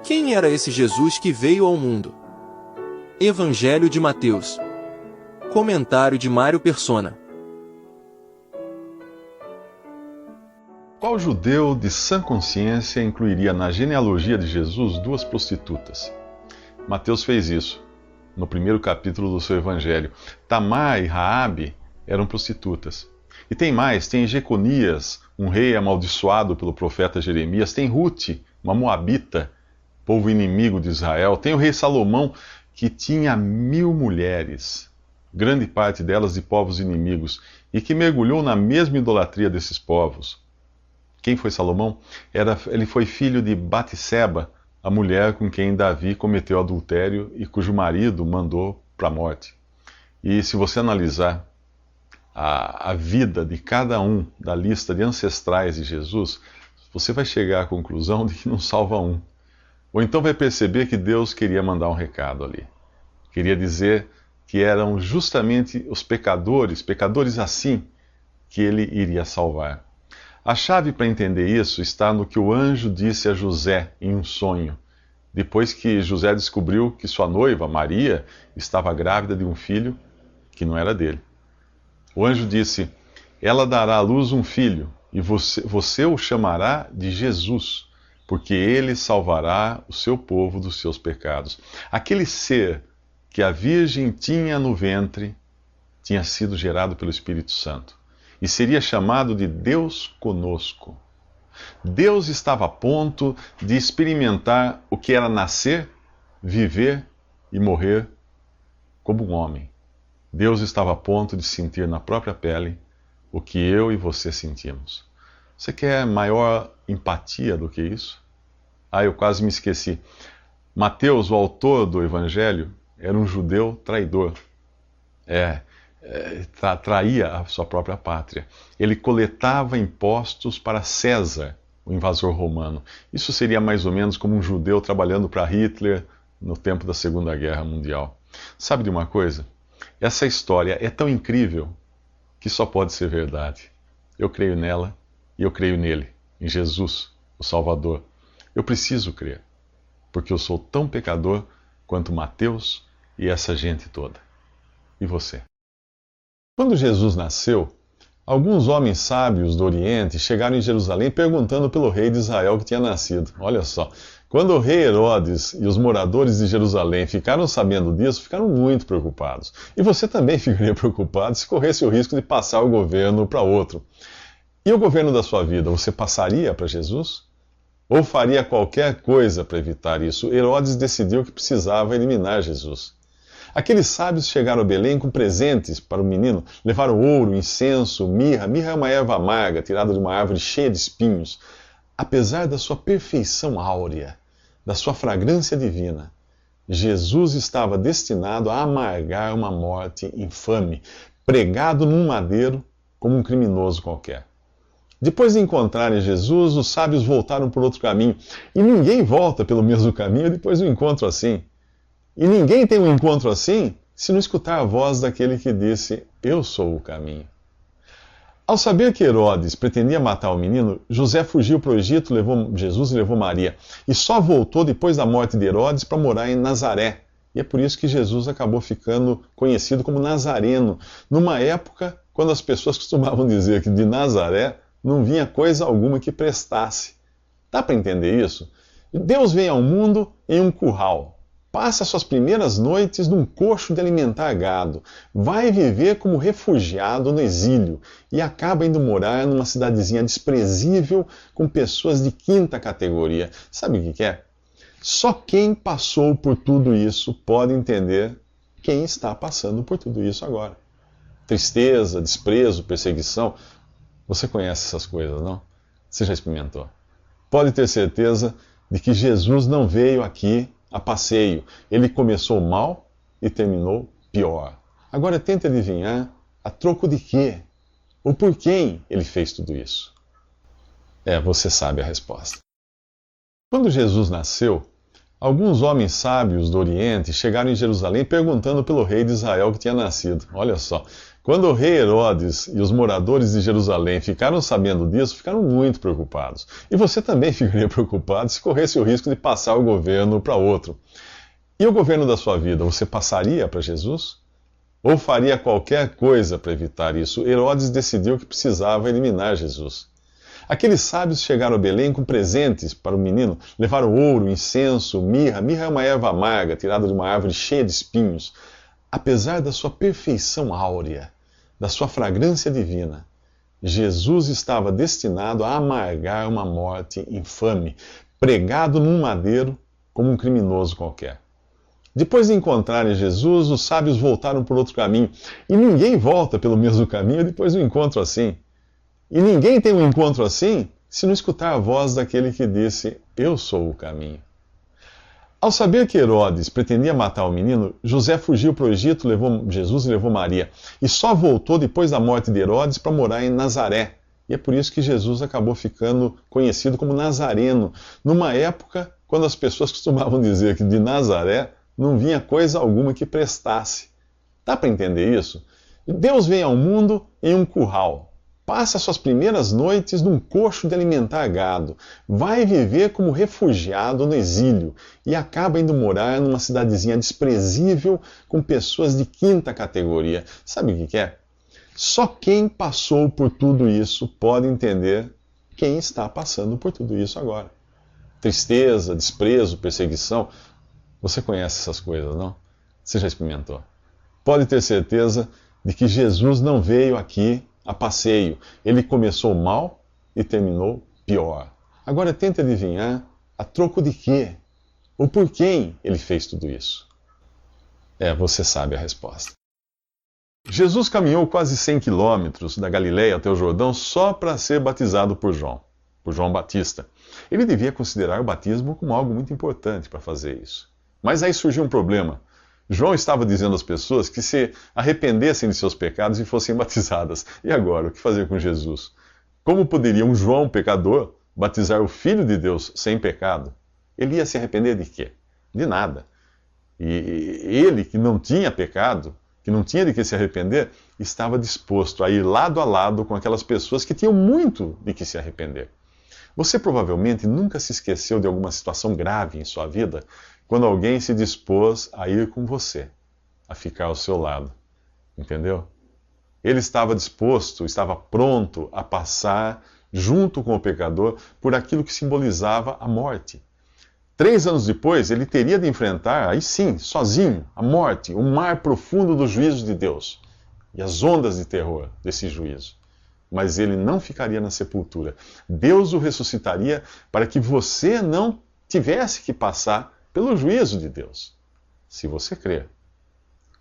Quem era esse Jesus que veio ao mundo? Evangelho de Mateus. Comentário de Mário Persona. Qual judeu de sã consciência incluiria na genealogia de Jesus duas prostitutas? Mateus fez isso no primeiro capítulo do seu evangelho. Tamar e Raabe eram prostitutas. E tem mais, tem Jeconias, um rei amaldiçoado pelo profeta Jeremias, tem Rute, uma moabita, povo inimigo de Israel, tem o rei Salomão, que tinha 1000 mulheres, grande parte delas de povos inimigos, e que mergulhou na mesma idolatria desses povos. Quem foi Salomão? Ele foi filho de Batseba, a mulher com quem Davi cometeu adultério e cujo marido mandou para a morte. E se você analisar a vida de cada um da lista de ancestrais de Jesus, você vai chegar à conclusão de que não salva um. Ou então vai perceber que Deus queria mandar um recado ali. Queria dizer que eram justamente os pecadores assim, que ele iria salvar. A chave para entender isso está no que o anjo disse a José em um sonho, depois que José descobriu que sua noiva, Maria, estava grávida de um filho que não era dele. O anjo disse: ela dará à luz um filho, e você o chamará de Jesus, porque ele salvará o seu povo dos seus pecados. Aquele ser que a Virgem tinha no ventre tinha sido gerado pelo Espírito Santo e seria chamado de Deus conosco. Deus estava a ponto de experimentar o que era nascer, viver e morrer como um homem. Deus estava a ponto de sentir na própria pele o que eu e você sentimos. Você quer maior empatia do que isso? Eu quase me esqueci. Mateus, o autor do Evangelho, era um judeu traidor. Traía a sua própria pátria. Ele coletava impostos para César, o invasor romano. Isso seria mais ou menos como um judeu trabalhando para Hitler no tempo da Segunda Guerra Mundial. Sabe de uma coisa? Essa história é tão incrível que só pode ser verdade. Eu creio nela e eu creio nele, em Jesus, o Salvador. Eu preciso crer, porque eu sou tão pecador quanto Mateus e essa gente toda. E você? Quando Jesus nasceu, alguns homens sábios do Oriente chegaram em Jerusalém perguntando pelo rei de Israel que tinha nascido. Olha só, quando o rei Herodes e os moradores de Jerusalém ficaram sabendo disso, ficaram muito preocupados. E você também ficaria preocupado se corresse o risco de passar o governo para outro. E o governo da sua vida, você passaria para Jesus? Ou faria qualquer coisa para evitar isso? Herodes decidiu que precisava eliminar Jesus. Aqueles sábios chegaram a Belém com presentes para o menino. Levaram ouro, incenso, mirra. Mirra é uma erva amarga, tirada de uma árvore cheia de espinhos. Apesar da sua perfeição áurea, da sua fragrância divina, Jesus estava destinado a amargar uma morte infame, pregado num madeiro como um criminoso qualquer. Depois de encontrarem Jesus, os sábios voltaram por outro caminho. E ninguém volta pelo mesmo caminho depois de um encontro assim. E ninguém tem um encontro assim se não escutar a voz daquele que disse: eu sou o caminho. Ao saber que Herodes pretendia matar o menino, José fugiu para o Egito, levou Jesus e levou Maria. E só voltou depois da morte de Herodes para morar em Nazaré. E é por isso que Jesus acabou ficando conhecido como Nazareno, numa época quando as pessoas costumavam dizer que de Nazaré não vinha coisa alguma que prestasse. Dá para entender isso? Deus vem ao mundo em um curral. Passa suas primeiras noites num coxo de alimentar gado. Vai viver como refugiado no exílio e acaba indo morar numa cidadezinha desprezível com pessoas de quinta categoria. Sabe o que é? Só quem passou por tudo isso pode entender quem está passando por tudo isso agora. Tristeza, desprezo, perseguição. Você conhece essas coisas, não? Você já experimentou? Pode ter certeza de que Jesus não veio aqui a passeio. Ele começou mal e terminou pior. Agora tente adivinhar a troco de quê? Ou por quem ele fez tudo isso? Você sabe a resposta. Quando Jesus nasceu, alguns homens sábios do Oriente chegaram em Jerusalém perguntando pelo rei de Israel que tinha nascido. Olha só, Quando o rei Herodes e os moradores de Jerusalém ficaram sabendo disso, ficaram muito preocupados. E você também ficaria preocupado se corresse o risco de passar o governo para outro. E o governo da sua vida, você passaria para Jesus? Ou faria qualquer coisa para evitar isso? Herodes decidiu que precisava eliminar Jesus. Aqueles sábios chegaram a Belém com presentes para o menino. Levaram ouro, incenso, mirra. Mirra é uma erva amarga tirada de uma árvore cheia de espinhos. Apesar da sua perfeição áurea, da sua fragrância divina, Jesus estava destinado a amargar uma morte infame, pregado num madeiro como um criminoso qualquer. Depois de encontrarem Jesus, os sábios voltaram por outro caminho. E ninguém volta pelo mesmo caminho depois de um encontro assim. E ninguém tem um encontro assim se não escutar a voz daquele que disse: Eu sou o caminho. Ao saber que Herodes pretendia matar o menino, José fugiu para o Egito, levou Jesus e levou Maria. E só voltou depois da morte de Herodes para morar em Nazaré. E é por isso que Jesus acabou ficando conhecido como Nazareno, numa época quando as pessoas costumavam dizer que de Nazaré não vinha coisa alguma que prestasse. Dá para entender isso? Deus vem ao mundo em um curral. Passa suas primeiras noites num coxo de alimentar gado. Vai viver como refugiado no exílio e acaba indo morar numa cidadezinha desprezível com pessoas de quinta categoria. Sabe o que é? Só quem passou por tudo isso pode entender quem está passando por tudo isso agora. Tristeza, desprezo, perseguição. Você conhece essas coisas, não? Você já experimentou? Pode ter certeza de que Jesus não veio aqui a passeio. Ele começou mal e terminou pior. Agora tente adivinhar a troco de quê? Ou por quem ele fez tudo isso? Você sabe a resposta. Jesus caminhou quase 100 quilômetros da Galileia até o Jordão só para ser batizado por João Batista. Ele devia considerar o batismo como algo muito importante para fazer isso. Mas aí surgiu um problema. João estava dizendo às pessoas que se arrependessem de seus pecados e fossem batizadas. E agora, o que fazer com Jesus? Como poderia um João pecador batizar o Filho de Deus sem pecado? Ele ia se arrepender de quê? De nada. E ele, que não tinha pecado, que não tinha de que se arrepender, estava disposto a ir lado a lado com aquelas pessoas que tinham muito de que se arrepender. Você provavelmente nunca se esqueceu de alguma situação grave em sua vida quando alguém se dispôs a ir com você, a ficar ao seu lado. Entendeu? Ele estava disposto, estava pronto a passar, junto com o pecador, por aquilo que simbolizava a morte. 3 anos depois, ele teria de enfrentar, aí sim, sozinho, a morte, o mar profundo do juízo de Deus e as ondas de terror desse juízo. Mas ele não ficaria na sepultura. Deus o ressuscitaria para que você não tivesse que passar pelo juízo de Deus, se você crer.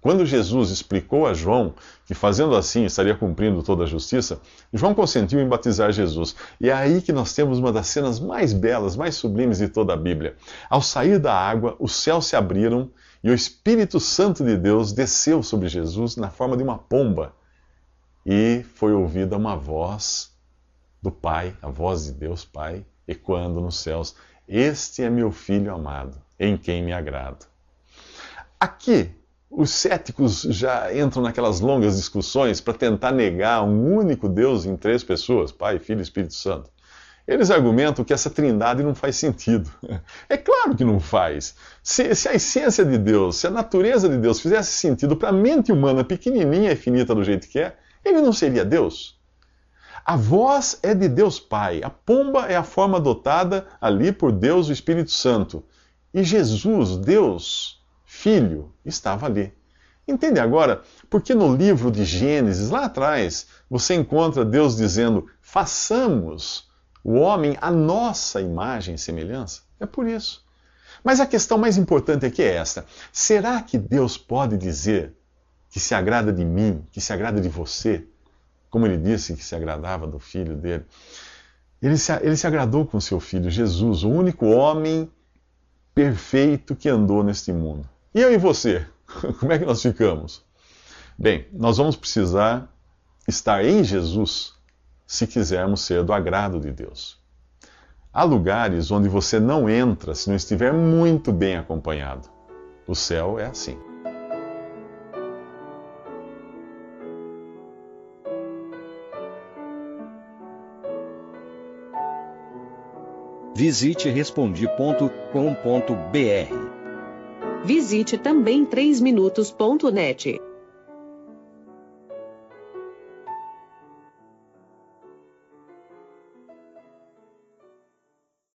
Quando Jesus explicou a João que fazendo assim estaria cumprindo toda a justiça, João consentiu em batizar Jesus. E é aí que nós temos uma das cenas mais belas, mais sublimes de toda a Bíblia. Ao sair da água, os céus se abriram e o Espírito Santo de Deus desceu sobre Jesus na forma de uma pomba. E foi ouvida uma voz do Pai, a voz de Deus Pai, ecoando nos céus: Este é meu Filho amado, em quem me agrado. Aqui, os céticos já entram naquelas longas discussões para tentar negar um único Deus em 3 pessoas, Pai, Filho e Espírito Santo. Eles argumentam que essa trindade não faz sentido. É claro que não faz. Se a essência de Deus, se a natureza de Deus fizesse sentido para a mente humana pequenininha e finita do jeito que é, ele não seria Deus. A voz é de Deus Pai, a pomba é a forma adotada ali por Deus, o Espírito Santo. E Jesus, Deus, Filho, estava ali. Entende agora porque no livro de Gênesis, lá atrás, você encontra Deus dizendo: façamos o homem à nossa imagem e semelhança? É por isso. Mas a questão mais importante aqui é esta: será que Deus pode dizer que se agrada de mim, que se agrada de você, como ele disse que se agradava do Filho dele? Ele se agradou com o seu Filho, Jesus, o único homem perfeito que andou neste mundo. E eu e você? Como é que nós ficamos? Bem, nós vamos precisar estar em Jesus se quisermos ser do agrado de Deus. Há lugares onde você não entra se não estiver muito bem acompanhado. O céu é assim. Visite respondi.com.br. Visite também 3minutos.net.